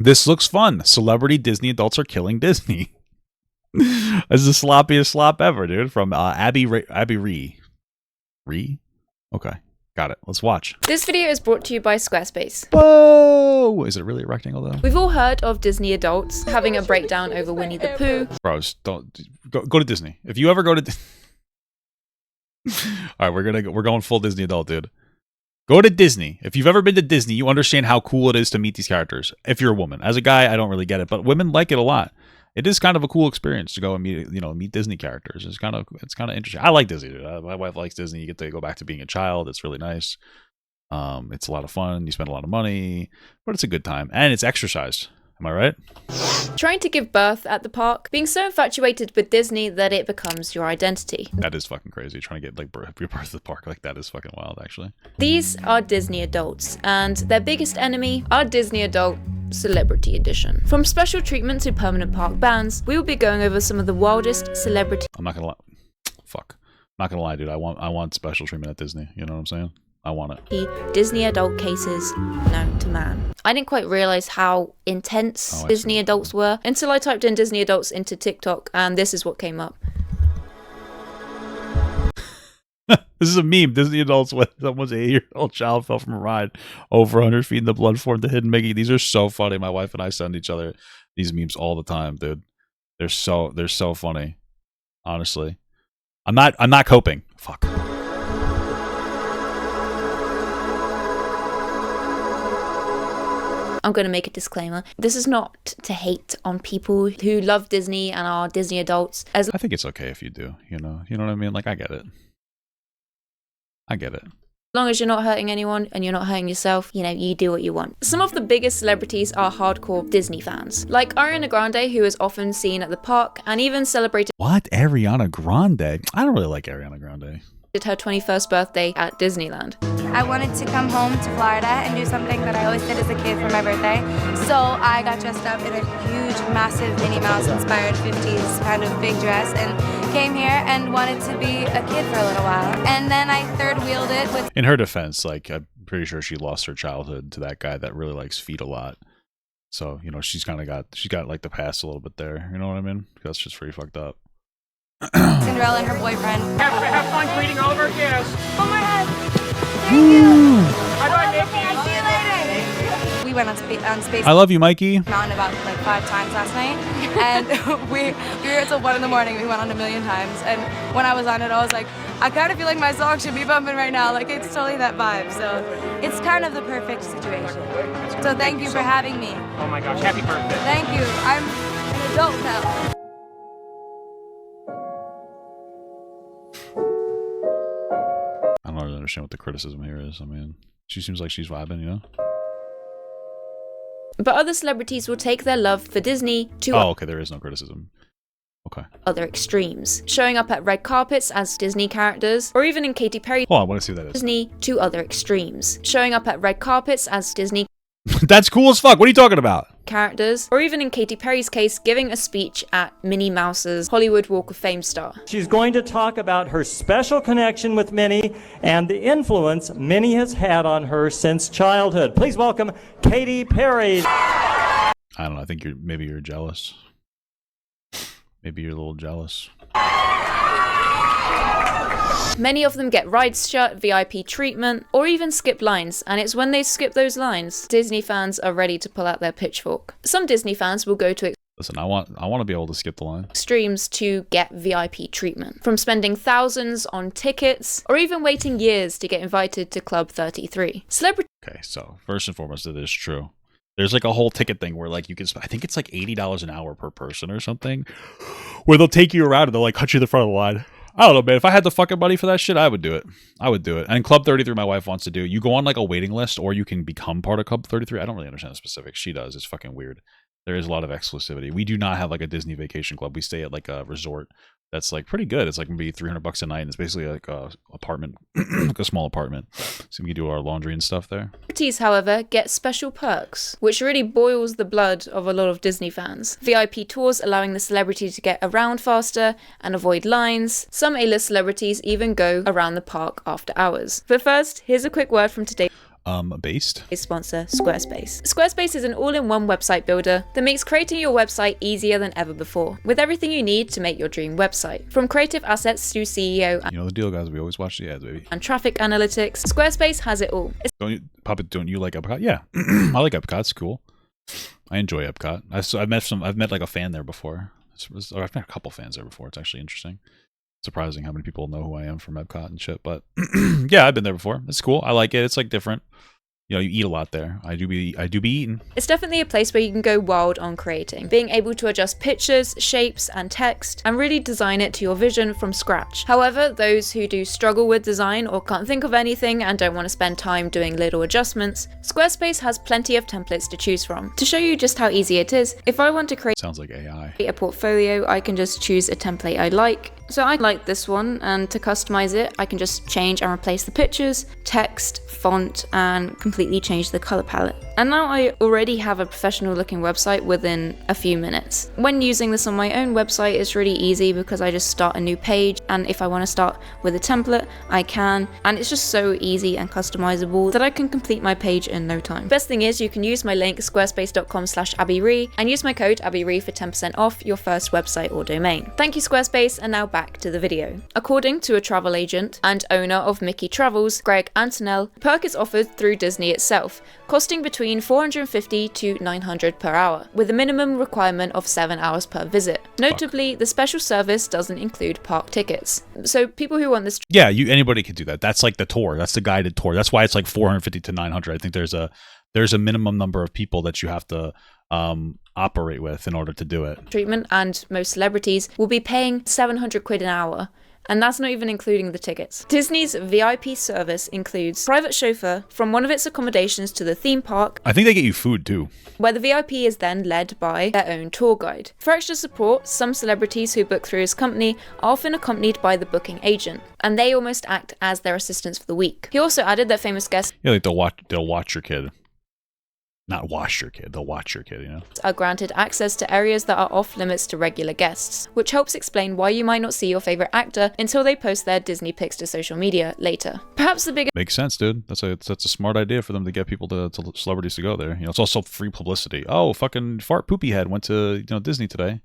This looks fun. Celebrity Disney adults are killing Disney. This is the sloppiest slop ever, dude. From Abby Ree. Ree? Okay. Got it. Let's watch. This video is brought to you by Squarespace. Whoa! Is it really a rectangle though? We've all heard of Disney adults having a breakdown over Winnie the Pooh. Bros, don't go to Disney. If you ever go to all right, we're going full Disney adult, dude. Go to Disney. If you've ever been to Disney, you understand how cool it is to meet these characters. If you're a woman. As a guy, I don't really get it, but women like it a lot. It is kind of a cool experience to go and meet Disney characters. It's kind of interesting. I like Disney, dude. My wife likes Disney. You get to go back to being a child. It's really nice. It's a lot of fun. You spend a lot of money, but it's a good time and it's exercise. Am I right? Trying to give birth at the park, being so infatuated with Disney that it becomes your identity. That is fucking crazy. Trying to get like your birth at the park, like that is fucking wild, actually. These are Disney adults, and their biggest enemy are Disney adult Celebrity Edition. From special treatment to permanent park bans, we will be going over some of the wildest celebrity. I'm not gonna lie. Fuck. I'm not gonna lie, dude. I want special treatment at Disney. You know what I'm saying? I want it. Disney adult cases known to man. I didn't quite realize how intense Disney adults were until I typed in Disney adults into TikTok, and this is what came up. This is a meme. Disney adults when someone's 8-year-old child fell from a ride over 100 feet in the blood formed the hidden Mickey. These are so funny. My wife and I send each other these memes all the time, dude. They're so funny. Honestly. I'm not coping. Fuck. I'm going to make a disclaimer. This is not to hate on people who love Disney and are Disney adults. I think it's okay if you do, you know what I mean? Like, I get it. As long as you're not hurting anyone and you're not hurting yourself, you do what you want. Some of the biggest celebrities are hardcore Disney fans, like Ariana Grande, who is often seen at the park and even celebrated. What? Ariana Grande? I don't really like Ariana Grande. Her 21st birthday at Disneyland. I wanted to come home to Florida and do something that I always did as a kid for my birthday. So I got dressed up in a huge, massive Minnie Mouse inspired 50s kind of big dress and came here and wanted to be a kid for a little while. And then I third wheeled it with... In her defense, like, I'm pretty sure she lost her childhood to that guy that really likes feet a lot. So, she's got like the past a little bit there. You know what I mean? That's just pretty fucked up. Cinderella and her boyfriend. Have fun greeting all of our guests. Oh my God! Thank you! Bye-bye, Mickey. I'll see you later! We went on Space I love you, Mikey. Mountain about like 5 times last night. And we were here till 1 in the morning. We went on 1 million times. And when I was on it, I was like, I kind of feel like my song should be bumping right now. Like, it's totally that vibe. So it's kind of the perfect situation. So thank you for having me. Oh my gosh, happy birthday. Thank you. I'm an adult now. I don't really understand what the criticism here is. I mean, she seems like she's vibing, But other celebrities will take their love for Disney to okay, there is no criticism. Okay. Other extremes, showing up at red carpets as Disney characters, or even in Katy Perry's I want to see what that is. Disney to other extremes, showing up at red carpets as Disney That's cool as fuck. What are you talking about? Characters, or even in Katy Perry's case, giving a speech at Minnie Mouse's Hollywood Walk of Fame star. She's going to talk about her special connection with Minnie and the influence Minnie has had on her since childhood. Please welcome Katy Perry. I don't know. I think maybe you're jealous. Maybe you're a little jealous. Many of them get rides shut, VIP treatment, or even skip lines, and it's when they skip those lines, Disney fans are ready to pull out their pitchfork. Some Disney fans will go to Listen, I want to be able to skip the line. Extremes to get VIP treatment, from spending thousands on tickets, or even waiting years to get invited to Club 33. Okay, so first and foremost, it is true. There's like a whole ticket thing where like you can, I think it's like $80 an hour per person or something, where they'll take you around and they'll like cut you to the front of the line. I don't know, man. If I had the fucking money for that shit, I would do it. And Club 33, my wife wants to do. You go on like a waiting list, or you can become part of Club 33. I don't really understand the specifics. She does. It's fucking weird. There is a lot of exclusivity. We do not have like a Disney vacation club. We stay at like a resort that's like pretty good. It's like maybe $300 a night. And it's basically like a apartment, like a small apartment. So we can do our laundry and stuff there. Celebrities, however, get special perks, which really boils the blood of a lot of Disney fans. VIP tours allowing the celebrity to get around faster and avoid lines. Some A-list celebrities even go around the park after hours. But first, here's a quick word from today. Based. Sponsor Squarespace. Squarespace is an all-in-one website builder that makes creating your website easier than ever before, with everything you need to make your dream website. From creative assets to SEO You know the deal, guys. We always watch the ads, baby. and traffic analytics, Squarespace has it all. Don't you like Epcot? Yeah, I like Epcot. It's cool. I enjoy Epcot. I've met like a fan there before. I've met a couple fans there before. It's actually interesting. Surprising how many people know who I am from Epcot and shit. But yeah, I've been there before. It's cool. I like it. It's like different. You know, you eat a lot there. I do be eating. It's definitely a place where you can go wild on creating, being able to adjust pictures, shapes, and text, and really design it to your vision from scratch. However, those who do struggle with design or can't think of anything and don't want to spend time doing little adjustments, Squarespace has plenty of templates to choose from. To show you just how easy it is, if I want to create Sounds like AI. a portfolio, I can just choose a template I like. So I like this one, and to customize it, I can just change and replace the pictures, text, font, and completely change the color palette. And now I already have a professional looking website within a few minutes. When using this on my own website, it's really easy because I just start a new page, and if I want to start with a template, I can, and it's just so easy and customizable that I can complete my page in no time. Best thing is you can use my link squarespace.com/abbyree and use my code abbyree for 10% off your first website or domain. Thank you, Squarespace, and now back to the video. According to a travel agent and owner of Mickey Travels, Greg Antonell, the perk is offered through Disney itself, costing between $450 to $900 per hour, with a minimum requirement of 7 hours per visit. Notably, the special service doesn't include park tickets. So people who want this Yeah, anybody could do that. That's like the tour. That's the guided tour. That's why it's like 450 to 900. I think there's a minimum number of people that you have to operate with in order to do it. treatment, and most celebrities will be paying 700 quid an hour. And that's not even including the tickets. Disney's VIP service includes private chauffeur from one of its accommodations to the theme park, I think they get you food too. where the VIP is then led by their own tour guide. For extra support, some celebrities who book through his company are often accompanied by the booking agent, and they almost act as their assistants for the week. He also added that famous guests Yeah, like they'll watch your kid. Not wash your kid. They'll watch your kid. You know. are granted access to areas that are off limits to regular guests, which helps explain why you might not see your favorite actor until they post their Disney pics to social media later. Perhaps the biggest Makes sense, dude. That's a smart idea for them to get people to celebrities to go there. You know, it's also free publicity. Oh, fucking Fart Poopy Head went to Disney today.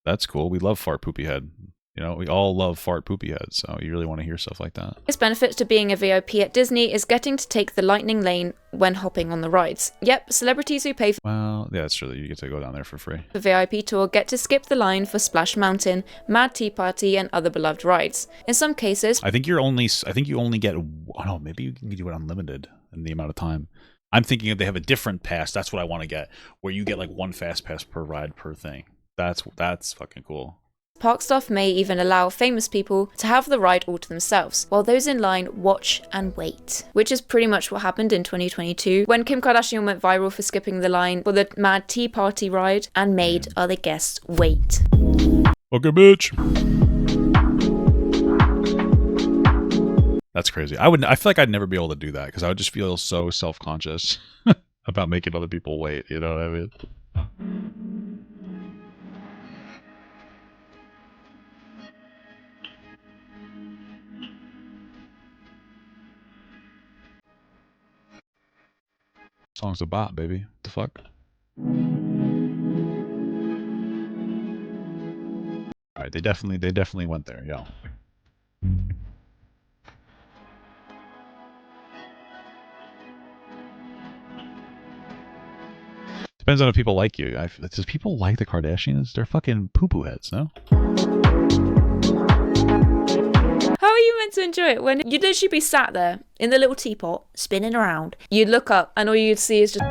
That's cool. We love Fart Poopy Head. You know, we all love Fart Poopy Head, so you really want to hear stuff like that. benefit to being a VIP at Disney is getting to take the lightning lane when hopping on the rides. Yep, celebrities who pay Well, yeah, it's true that you get to go down there for free. for the VIP tour get to skip the line for Splash Mountain, Mad Tea Party, and other beloved rides. In some cases, I think you only get. Oh no, maybe you can do it unlimited in the amount of time. I'm thinking if they have a different pass, that's what I want to get, where you get like one fast pass per ride per thing. That's fucking cool. park staff may even allow famous people to have the ride all to themselves, while those in line watch and wait. Which is pretty much what happened in 2022, when Kim Kardashian went viral for skipping the line for the Mad Tea Party ride and made other guests wait. Okay, bitch. That's crazy. I feel like I'd never be able to do that because I would just feel so self-conscious about making other people wait. You know what I mean? Song's a bot, baby. What the fuck? All right, they definitely went there, yo. Depends on if people like you. Does people like the Kardashians? They're fucking poo-poo heads, no? How are you meant to enjoy it when you'd literally be sat there in the little teapot, spinning around? You'd look up and all you'd see is just...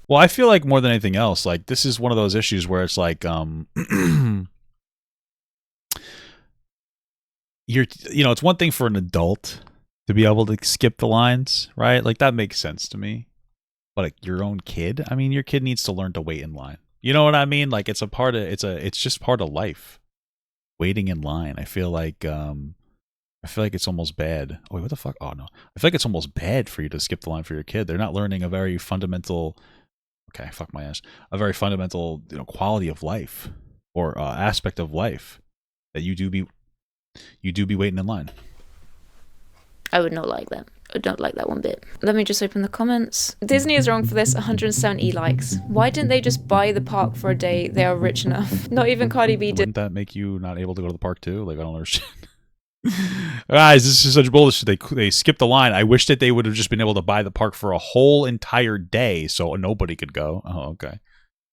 Well, I feel like more than anything else, like this is one of those issues where it's like, it's one thing for an adult to be able to skip the lines, right? Like that makes sense to me. But like your own kid, I mean, your kid needs to learn to wait in line. You know what I mean? Like it's just part of life. Waiting in line. I feel like it's almost bad. Oh wait, what the fuck? Oh no. I feel like it's almost bad for you to skip the line for your kid. They're not learning a very fundamental fuck my ass. A very fundamental, quality of life or aspect of life that you do be waiting in line. I would not like that. I don't like that one bit. Let me just open the comments. Disney is wrong for this, 170 likes. Why didn't they just buy the park for a day? They are rich enough. Not even Cardi B did. Wouldn't that make you not able to go to the park too? Like, I don't understand. Guys, this is such bullshit. They skipped the line. I wish that they would have just been able to buy the park for a whole entire day so nobody could go. Oh, okay.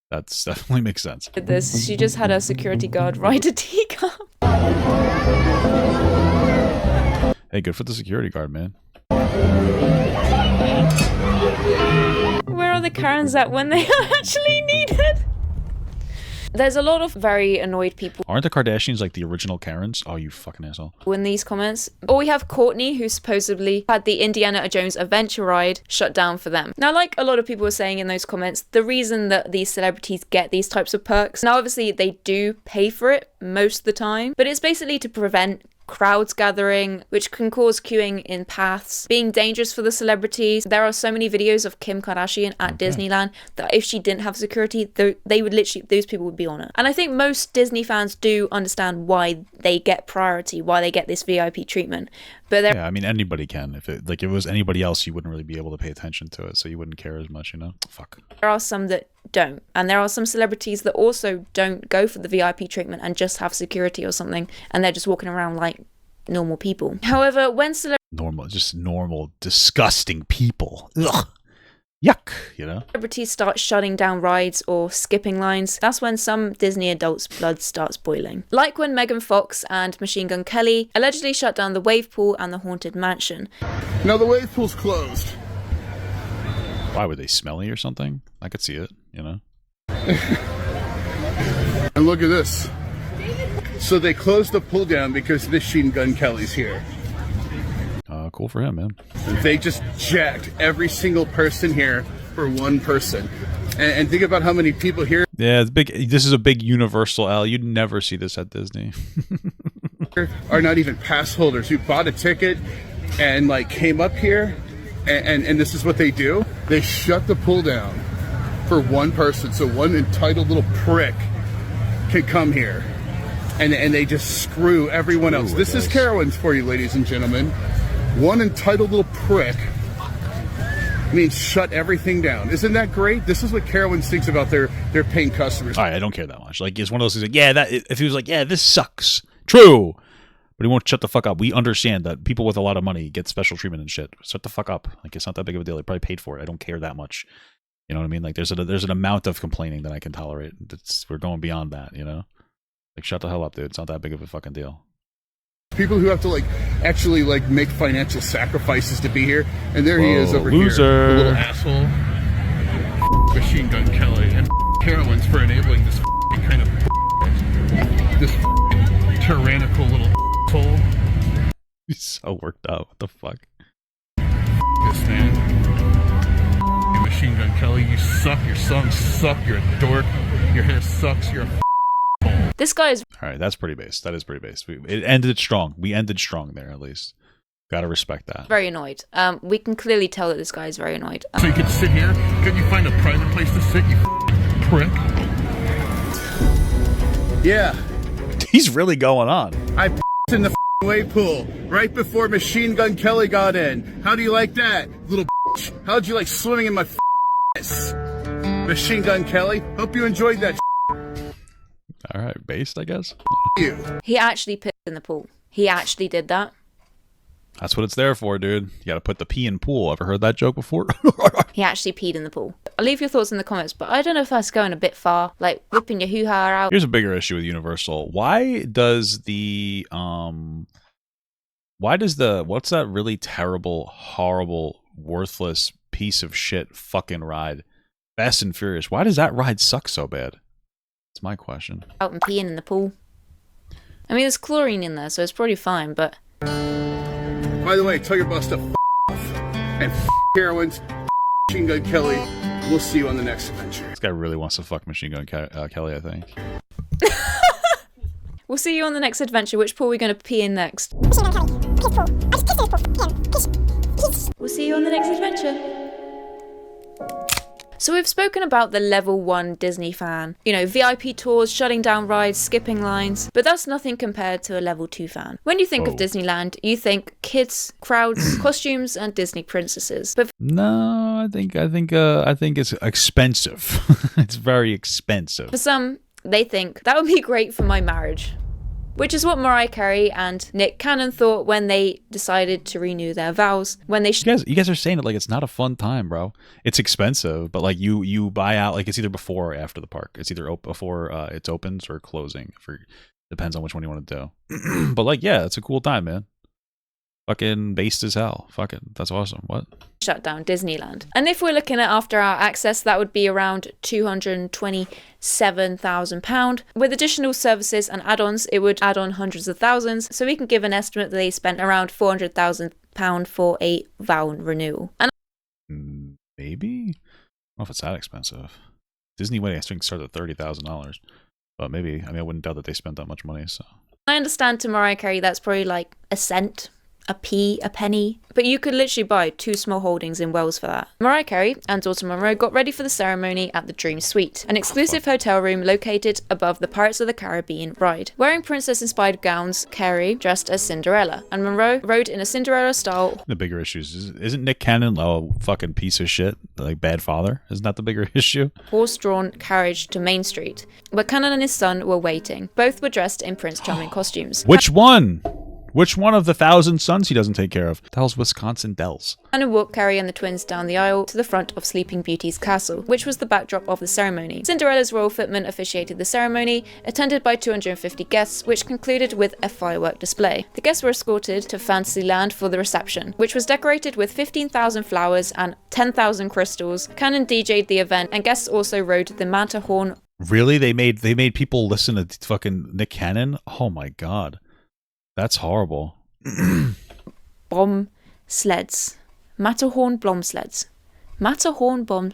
That's definitely makes sense. This. She just had a security guard ride a teacup. Hey, good for the security guard, man. Where are the Karens at when they are actually needed? There's a lot of very annoyed people. Aren't the Kardashians like the original Karens? Oh, you fucking asshole. In these comments. Or we have Courtney, who supposedly had the Indiana Jones adventure ride shut down for them. Now, like a lot of people were saying in those comments, the reason that these celebrities get these types of perks, now obviously they do pay for it most of the time, but it's basically to prevent crowds gathering, which can cause queuing in paths, being dangerous for the celebrities. There are so many videos of Kim Kardashian at Disneyland that if she didn't have security, they would literally, those people would be on it. And I think most Disney fans do understand why they get priority, why they get this VIP treatment. But yeah, I mean, anybody can. If it was anybody else, you wouldn't really be able to pay attention to it, so you wouldn't care as much, you know? Fuck. There are some that don't. And there are some celebrities that also don't go for the VIP treatment and just have security or something, and they're just walking around like normal people. However, when just normal, disgusting people. Ugh. Yuck, you know? Celebrities start shutting down rides or skipping lines, that's when some Disney adults' blood starts boiling. Like when Megan Fox and Machine Gun Kelly allegedly shut down the wave pool and the Haunted Mansion. Now the wave pool's closed. Why, were they smelly or something? I could see it, you know? And look at this. So they closed the pool down because Machine Gun Kelly's here. Cool for him, man. They just jacked every single person here for one person. And think about how many people here. Yeah, it's big. This is a big universal L. You'd never see this at Disney. Are not even pass holders who bought a ticket and like came up here, and this is what they do. They shut the pool down for one person, so one entitled little prick can come here, and they just screw everyone else. This is Carowinds for you, ladies and gentlemen. One entitled little prick means shut everything down. Isn't that great? This is what Carowinds thinks about their paying customers. All right, I don't care that much. Like, it's one of those things like, yeah, that if he was like, yeah, this sucks. True. But he won't shut the fuck up. We understand that people with a lot of money get special treatment and shit. Shut the fuck up. Like, it's not that big of a deal. They probably paid for it. I don't care that much. You know what I mean? Like, there's an amount of complaining that I can tolerate. We're going beyond that, you know? Like, shut the hell up, dude. It's not that big of a fucking deal. People who have to, like, actually, like, make financial sacrifices to be here. And there he is over loser. Here. The little asshole. Machine Gun Kelly. And Carowinds for enabling this kind of this tyrannical little asshole. He's so worked up. What the fuck? This man. Machine Gun Kelly, you suck. Your songs suck. You're a dork. Your hair sucks. You're a This guy is... All right, that's pretty base. That is pretty base. It ended strong. We ended strong there, at least. Gotta respect that. very annoyed. We can clearly tell that this guy is very annoyed. So you can sit here? Couldn't you find a private place to sit, you prick? Yeah. He's really going on. I in the wave pool right before Machine Gun Kelly got in. How do you like that, little bitch? How'd you like swimming in my ass? Machine Gun Kelly? Hope you enjoyed that. All right, based, I guess. You. He actually pissed in the pool. He actually did that. That's what it's there for, dude. You gotta put the pee in pool. Ever heard that joke before? He actually peed in the pool. I'll leave your thoughts in the comments, but I don't know if that's going a bit far. Like, whipping your hoo-ha out. Here's a bigger issue with Universal. Why does what's that really terrible, horrible, worthless piece of shit fucking ride? Fast and Furious. Why does that ride suck so bad? That's my question. Out and peeing in the pool. I mean, there's chlorine in there, so it's probably fine, but... By the way, tell your boss to off. And Carowinds, Machine Gun Kelly. We'll see you on the next adventure. This guy really wants to fuck Machine Gun Kelly, I think. We'll see you on the next adventure. Which pool are we going to pee in next? We'll see you on the next adventure. So we've spoken about the level 1 Disney fan. You know, VIP tours, shutting down rides, skipping lines. But that's nothing compared to a level 2 fan. When you think of Disneyland, you think kids, crowds, costumes, and Disney princesses. But no, I think it's expensive. It's very expensive. for some, they think that would be great for my marriage. Which is what Mariah Carey and Nick Cannon thought when they decided to renew their vows. When they you guys are saying it like it's not a fun time, bro. It's expensive, but like you buy out, like it's either before or after the park. It's either before it opens or closing. Depends on which one you want to do. But like, yeah, it's a cool time, man. Fucking based as hell. Fucking, that's awesome. What? shut down Disneyland. And if we're looking at after hour access, that would be around £227,000. With additional services and add-ons, it would add on hundreds of thousands. So we can give an estimate that they spent around £400,000 for a vow renewal. And maybe? I don't know if it's that expensive. Disney wedding, I think, started at $30,000. But maybe, I mean, I wouldn't doubt that they spent that much money, so. I understand to Mariah Carey that's probably like a cent, a penny, but you could literally buy 2 small holdings in Wells for that. Mariah Carey and daughter Monroe got ready for the ceremony at the Dream Suite, an exclusive hotel room located above the Pirates of the Caribbean ride. Wearing princess-inspired gowns, Carey dressed as Cinderella, and Monroe rode in a Cinderella style. The bigger issues isn't Nick Cannon a fucking piece of shit, like bad father? Isn't that the bigger issue? Horse-drawn carriage to Main Street, where Cannon and his son were waiting. Both were dressed in Prince Charming costumes. Which one? Which one of the 1,000 sons he doesn't take care of? The hell's Wisconsin Dells? Cannon walked Carey and the twins down the aisle to the front of Sleeping Beauty's castle, which was the backdrop of the ceremony. Cinderella's royal footman officiated the ceremony, attended by 250 guests, which concluded with a firework display. The guests were escorted to Fantasyland for the reception, which was decorated with 15,000 flowers and 10,000 crystals. Cannon DJ'd the event, and guests also rode the Matterhorn. Really? They made people listen to fucking Nick Cannon? Oh my god. That's horrible. Bomb sleds. Matterhorn bomb sleds. Matterhorn bomb.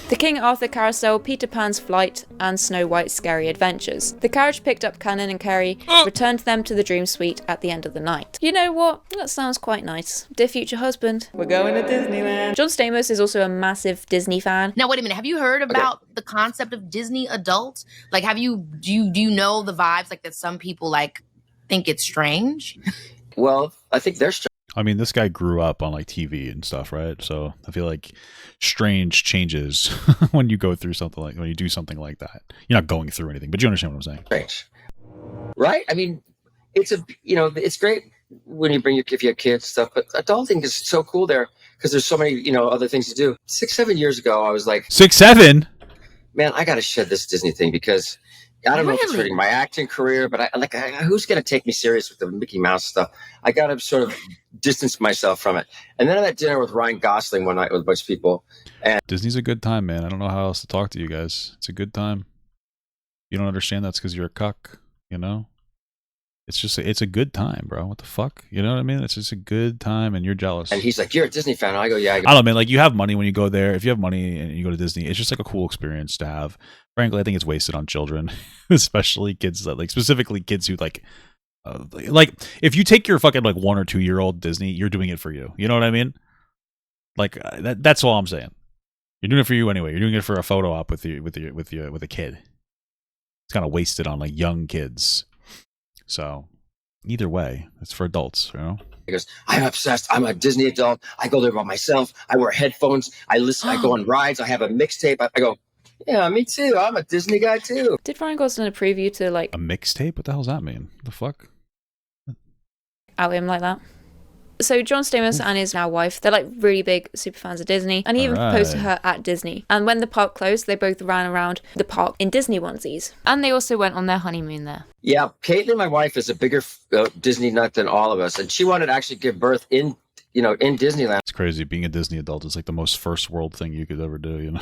The King Arthur Carousel, Peter Pan's Flight, and Snow White's Scary Adventures. The carriage picked up Cannon and Carey, returned them to the Dream Suite at the end of the night. You know what? That sounds quite nice. Dear future husband, we're going to Disneyland. John Stamos is also a massive Disney fan. Now, wait a minute. Have you heard about the concept of Disney adult? Like, do you know the vibes, like, that some people, like, think it's strange? Well, I think they're strange. I mean, this guy grew up on like TV and stuff, right? So I feel like strange changes when you go through something like, when you do something like that. You're not going through anything, but you understand what I'm saying. Strange. Right? I mean, it's great when you if you have kids stuff, but adulting is so cool there because there's so many, other things to do. 6-7 years ago, I was like, 6-7? Man, I got to shed this Disney thing because I don't know if it's hurting my acting career, but who's going to take me serious with the Mickey Mouse stuff? I got to sort of distance myself from it. And then I had dinner with Ryan Gosling one night with a bunch of people. And Disney's a good time, man. I don't know how else to talk to you guys. It's a good time. You don't understand that's because you're a cuck, It's just, it's a good time, bro. What the fuck? You know what I mean? It's just a good time and you're jealous. And he's like, you're a Disney fan. I go, yeah. I don't know, man. Like, you have money when you go there. If you have money and you go to Disney, it's just like a cool experience to have. Frankly, I think it's wasted on children, especially kids that, like, specifically kids who like if you take your fucking like 1 or 2 year old Disney, you're doing it for you. You know what I mean? Like that's all I'm saying. You're doing it for you anyway. You're doing it for a photo op with a kid. It's kind of wasted on like young kids. So either way, it's for adults, He goes, I'm obsessed. I'm a Disney adult. I go there by myself. I wear headphones. I listen. I go on rides. I have a mixtape. I go, yeah, me too. I'm a Disney guy too. Did Ryan Gosling a preview to like a mixtape? What the hell does that mean? The fuck? Out him like that? So John Stamos and his now wife, they're like really big super fans of Disney, and he even proposed to her at Disney. And when the park closed, they both ran around the park in Disney onesies, and they also went on their honeymoon there. Yeah, Caitlin, my wife, is a bigger Disney nut than all of us, and she wanted to actually give birth in Disneyland. It's crazy. Being a Disney adult is like the most first world thing you could ever do.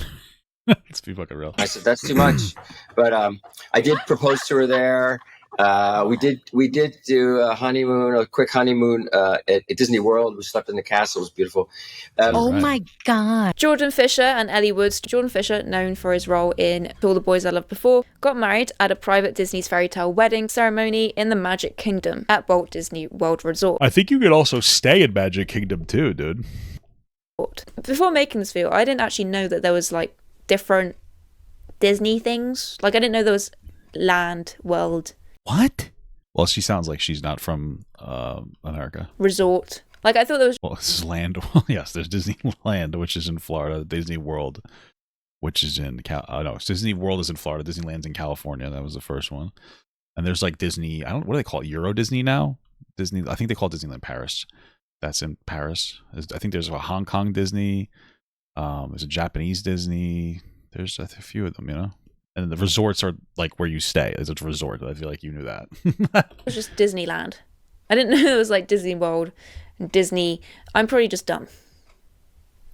Let's be fucking real. I said that's too much, but I did propose to her there. We did do a quick honeymoon at Disney World. We slept in the castle. It was beautiful. My God. Jordan Fisher and Ellie Woods. Jordan Fisher, known for his role in All the Boys I Loved Before, got married at a private Disney's fairy tale wedding ceremony in the Magic Kingdom at Walt Disney World Resort. I think you could also stay in Magic Kingdom too, dude. Before making this video, I didn't actually know that there was like different Disney things. Like I didn't know there was land, world. What? Well, she sounds like she's not from America. Resort. Like I thought there was. Well, this is land. Well, yes, there's Disneyland, which is in Florida. Disney World, which is in no, Disney World is in Florida. Disneyland's in California. That was the first one. And there's like Disney. What do they call it? Euro Disney now. Disney. I think they call it Disneyland Paris. That's in Paris. I think there's a Hong Kong Disney. There's a Japanese Disney. There's a few of them, you know. And the resorts are like where you stay. It's a resort. I feel like you knew that. It was just Disneyland. I didn't know it was like Disney World and Disney. I'm probably just dumb,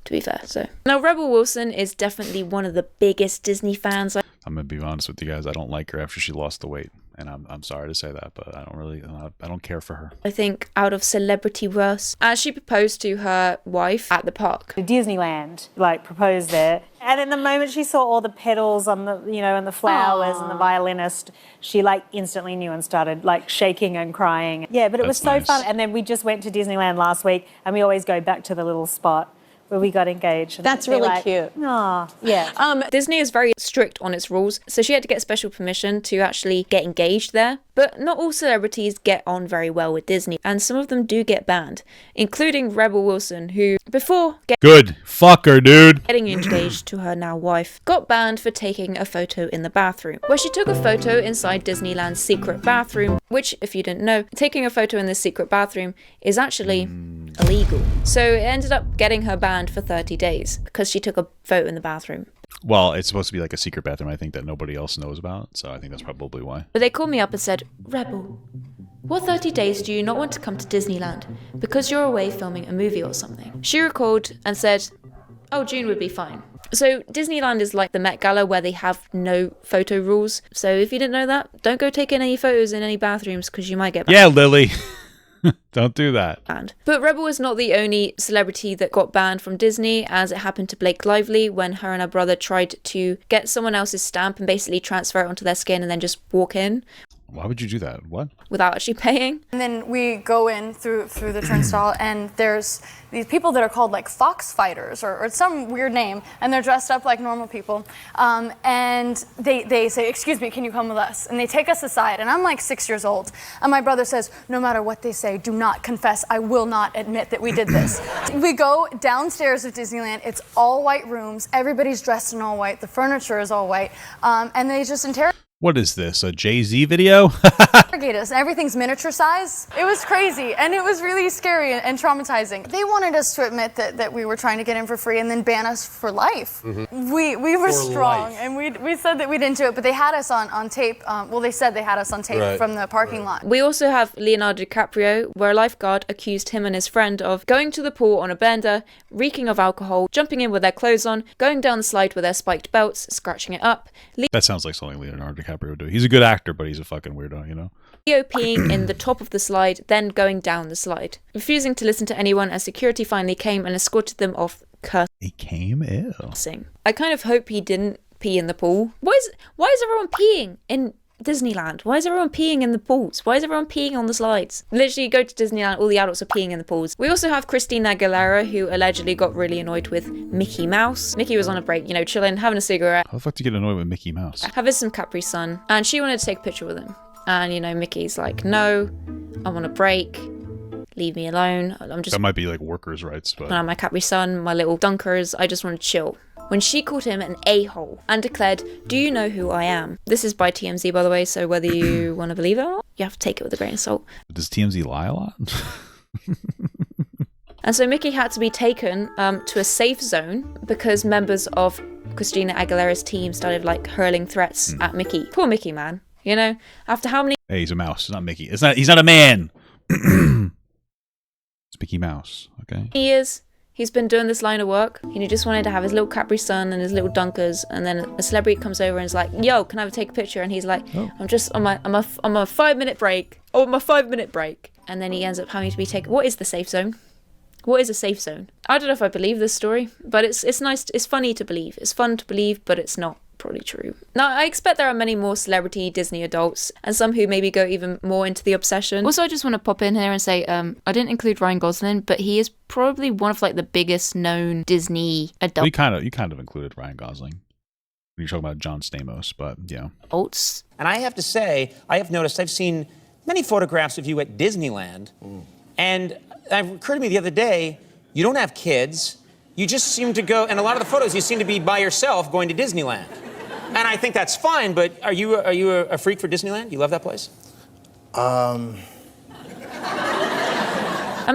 to be fair. So now Rebel Wilson is definitely one of the biggest Disney fans. I'm gonna be honest with you guys. I don't like her after she lost the weight, and I'm sorry to say that, but I don't care for her. I think out of celebrity worse, as she proposed to her wife at the park. Disneyland, like proposed there. And in the moment she saw all the petals on the, you know, and the flowers and the violinist, she like instantly knew and started like shaking and crying. Yeah, but it was so fun. And then we just went to Disneyland last week, and we always go back to the little spot where we got engaged. That's really cute. Oh, yeah. Disney is very strict on its rules, so she had to get special permission to actually get engaged there. But not all celebrities get on very well with Disney, and some of them do get banned, including Rebel Wilson, who, before Good. Fuck her, dude. getting engaged to her now wife, got banned for taking a photo in the bathroom, where she took a photo inside Disneyland's secret bathroom, which, if you didn't know, taking a photo in this secret bathroom is actually illegal. So it ended up getting her banned for 30 days because she took a photo in the bathroom. Well, it's supposed to be like a secret bathroom, I think, that nobody else knows about, so I think that's probably why. But they called me up and said, Rebel, what 30 days do you not want to come to Disneyland because you're away filming a movie or something? She recalled and said, oh, June would be fine. So Disneyland is like the Met Gala where they have no photo rules. So if you didn't know that, don't go taking any photos in any bathrooms because you might get banned. Yeah, Lily. Don't do that. But Rebel was not the only celebrity that got banned from Disney, as it happened to Blake Lively when her and her brother tried to get someone else's stamp and basically transfer it onto their skin and then just walk in. Why would you do that? What? Without actually paying. And then we go in through the turnstile, and there's these people that are called like fox fighters or some weird name, and they're dressed up like normal people. And they say, excuse me, can you come with us? And they take us aside, and I'm like 6 years old. And my brother says, no matter what they say, do not confess. I will not admit that we did this. We go downstairs of Disneyland. It's all white rooms. Everybody's dressed in all white. The furniture is all white. And they just interrogate. What is this, a Jay-Z video? Us, and everything's miniature size. It was crazy, and it was really scary and traumatizing. They wanted us to admit that we were trying to get in for free and then ban us for life. We were strong, and we said that we didn't do it, but they had us on tape. Well, they said they had us on tape from the parking lot. We also have Leonardo DiCaprio, where a lifeguard accused him and his friend of going to the pool on a bender, reeking of alcohol, jumping in with their clothes on, going down the slide with their spiked belts, scratching it up. That sounds like something Leonardo DiCaprio would do. He's a good actor, but he's a fucking weirdo, you know? Leo peeing in the top of the slide, then going down the slide. Refusing to listen to anyone as security finally came and escorted them off cursing. He came? Ew. I kind of hope he didn't pee in the pool. Why is everyone peeing in Disneyland? Why is everyone peeing in the pools? Why is everyone peeing on the slides? Literally, you go to Disneyland, all the adults are peeing in the pools. We also have Christina Aguilera, who allegedly got really annoyed with Mickey Mouse. Mickey was on a break, you know, chilling, having a cigarette. How the fuck do you get annoyed with Mickey Mouse? Having some Capri Sun, and she wanted to take a picture with him. And, you know, Mickey's like, no, I want a break. Leave me alone. That might be like workers' rights, but... my Capri Sun, my little dunkers, I just want to chill. When she called him an a-hole and declared, do you know who I am? This is by TMZ, by the way, so whether you want to believe it or not, you have to take it with a grain of salt. Does TMZ lie a lot? And so Mickey had to be taken to a safe zone because members of Christina Aguilera's team started like hurling threats at Mickey. Poor Mickey, man. You know, after how many... Hey, he's a mouse. It's not Mickey. He's not a man. It's Mickey Mouse, okay? years he's been doing this line of work, and he just wanted to have his little Capri Sun and his little dunkers, and then a celebrity comes over and is like, yo, can I take a picture? And he's like, I'm just on my 5-minute break. Oh, my 5-minute break. And then he ends up having to be taken. What is the safe zone? What is a safe zone? I don't know if I believe this story, but it's nice. It's funny to believe. It's fun to believe, but it's not probably true. Now, I expect there are many more celebrity Disney adults, and some who maybe go even more into the obsession. Also, I just want to pop in here and say, I didn't include Ryan Gosling, but he is probably one of like the biggest known Disney adults. You kind of included Ryan Gosling when you're talking about John Stamos, but yeah. Adults. And I have to say, I have noticed, I've seen many photographs of you at Disneyland, and it occurred to me the other day, you don't have kids. You just seem to go, and a lot of the photos, you seem to be by yourself going to Disneyland. And I think that's fine, but are you a freak for Disneyland? You love that place? And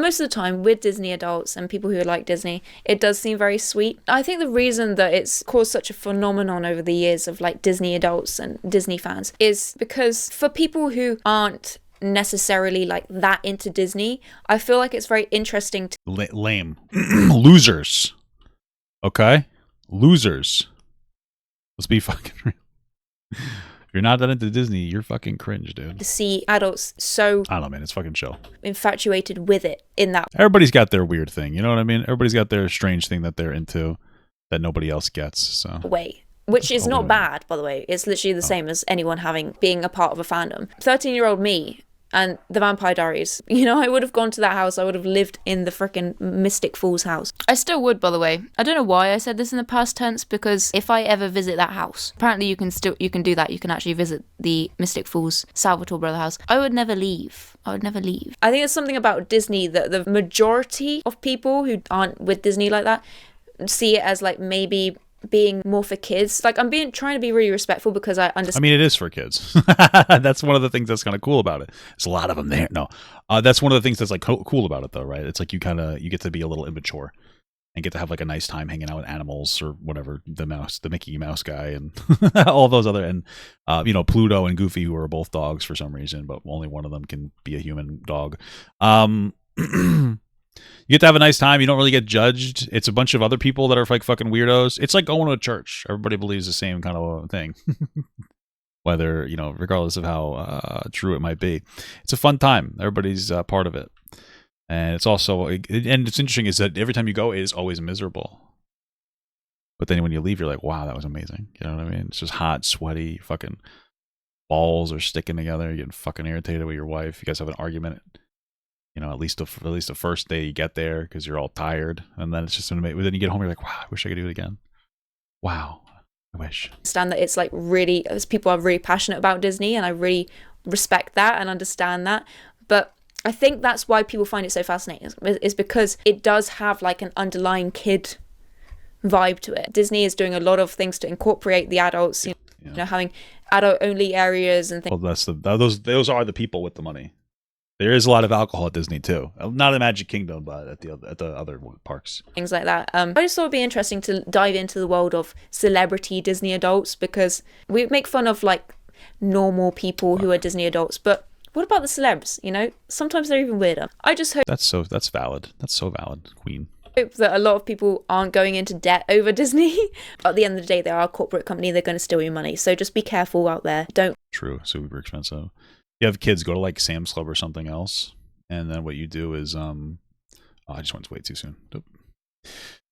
most of the time, with Disney adults and people who like Disney, it does seem very sweet. I think the reason that it's caused such a phenomenon over the years of like Disney adults and Disney fans is because for people who aren't necessarily like that into Disney, I feel like it's very interesting to lame losers. Okay, losers. Let's be fucking real. If you're not that into Disney, you're fucking cringe, dude. to see adults so I don't know, man. It's fucking chill. infatuated with it in that Everybody's got their weird thing. You know what I mean? Everybody's got their strange thing that they're into that nobody else gets. So way. Which is not bad, by the way. It's literally the same as anyone being a part of a fandom. 13-year-old me and the Vampire Diaries. You know, I would have gone to that house. I would have lived in the frickin' Mystic Falls house. I still would, by the way. I don't know why I said this in the past tense, because if I ever visit that house, apparently you can do that. You can actually visit the Mystic Falls Salvatore Brother house. I would never leave. I think there's something about Disney that the majority of people who aren't with Disney like that see it as like maybe being more for kids. Like, I'm trying to be really respectful because I understand. I mean, it is for kids. That's one of the things that's kind of cool about it. There's a lot of them there. No, that's one of the things that's like cool about it, though, right? It's like you get to be a little immature and get to have like a nice time hanging out with animals or whatever. The Mickey Mouse guy, and all those other, and Pluto and Goofy, who are both dogs for some reason, but only one of them can be a human dog. You get to have a nice time. You don't really get judged. It's a bunch of other people that are like fucking weirdos. It's like going to a church. Everybody believes the same kind of thing. Whether, regardless of how true it might be. It's a fun time. Everybody's part of it. And it's also, and it's interesting is that every time you go, it is always miserable. But then when you leave, you're like, wow, that was amazing. You know what I mean? It's just hot, sweaty, fucking balls are sticking together. You're getting fucking irritated with your wife. You guys have an argument. At least the first day you get there because you're all tired, and then it's just amazing. Then you get home, you're like, wow, I wish I could do it again. Wow, I wish. Understand that it's like really, as people are really passionate about Disney, and I really respect that and understand that. But I think that's why people find it so fascinating, is because it does have like an underlying kid vibe to it. Disney is doing a lot of things to incorporate the adults, having adult-only areas and things. Well, those are the people with the money. There is a lot of alcohol at Disney too. Not in Magic Kingdom, but at the other parks. Things like that. I just thought it'd be interesting to dive into the world of celebrity Disney adults, because we make fun of like normal people who are Disney adults, but what about the celebs? Sometimes they're even weirder. I just hope that's valid. That's so valid, Queen. Hope that a lot of people aren't going into debt over Disney. At the end of the day, they are a corporate company. They're going to steal your money. So just be careful out there. Don't. True. Super expensive. You have kids, go to like Sam's Club or something else, and then what you do is I just went way too soon.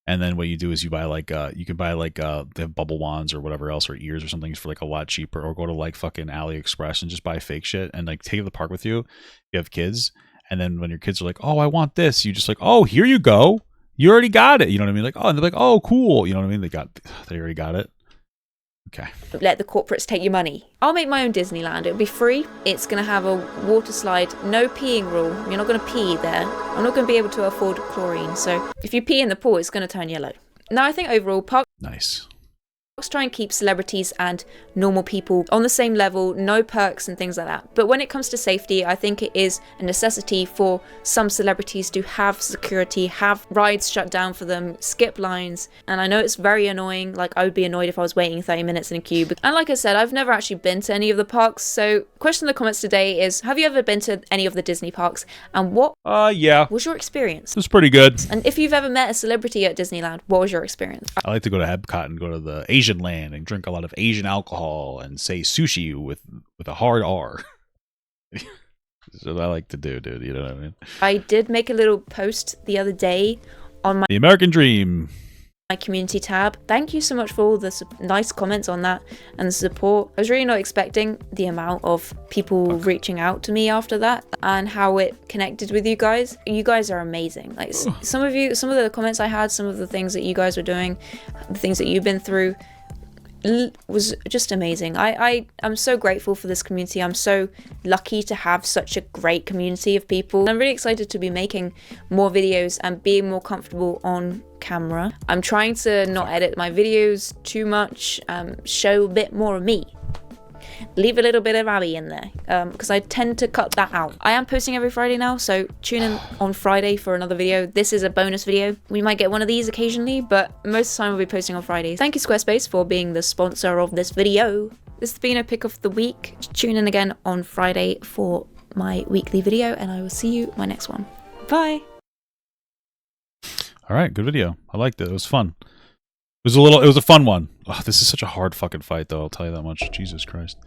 And then what you do is you buy like you can buy like they have bubble wands or whatever else, or ears or something for like a lot cheaper, or go to like fucking AliExpress and just buy fake shit and like take it to the park with you. You have kids, and then when your kids are like, oh, I want this, you just like, oh, here you go, you already got it. You know what I mean? Like, oh, and they're like, oh, cool. You know what I mean? They already got it. Okay. Let the corporates take your money. I'll make my own Disneyland. It'll be free. It's going to have a water slide, no peeing rule. You're not going to pee there. I'm not going to be able to afford chlorine. So if you pee in the pool, it's going to turn yellow. Now, I think overall, parks try and keep celebrities and normal people on the same level, no perks and things like that. But when it comes to safety, I think it is a necessity for some celebrities to have security, have rides shut down for them, skip lines. And I know it's very annoying. Like, I would be annoyed if I was waiting 30 minutes in a queue. And like I said, I've never actually been to any of the parks. So question in the comments today is, have you ever been to any of the Disney parks? And what was your experience? It was pretty good. And if you've ever met a celebrity at Disneyland, what was your experience? I like to go to Epcot and go to the Asian land and drink a lot of Asian alcohol and say sushi with a hard R. That's what I like to do, dude. You know what I mean? I did make a little post the other day on the American Dream. my community tab. Thank you so much for all the nice comments on that and the support. I was really not expecting the amount of people reaching out to me after that and how it connected with you guys. You guys are amazing. Like some of the comments I had, some of the things that you guys were doing, the things that you've been through, was just amazing. I'm so grateful for this community. I'm so lucky to have such a great community of people. I'm really excited to be making more videos and being more comfortable on camera. I'm trying to not edit my videos too much, show a bit more of me. Leave a little bit of Abby in there, because I tend to cut that out. I am posting every Friday now, so tune in on Friday for another video. This is a bonus video. We might get one of these occasionally, but most of the time we'll be posting on Fridays. Thank you Squarespace for being the sponsor of this video. This has been a pick of the week. Tune in again on Friday for my weekly video, and I will see you in my next one. Bye! Alright, good video. I liked it. It was fun. It was a fun one. Oh, this is such a hard fucking fight, though, I'll tell you that much. Jesus Christ.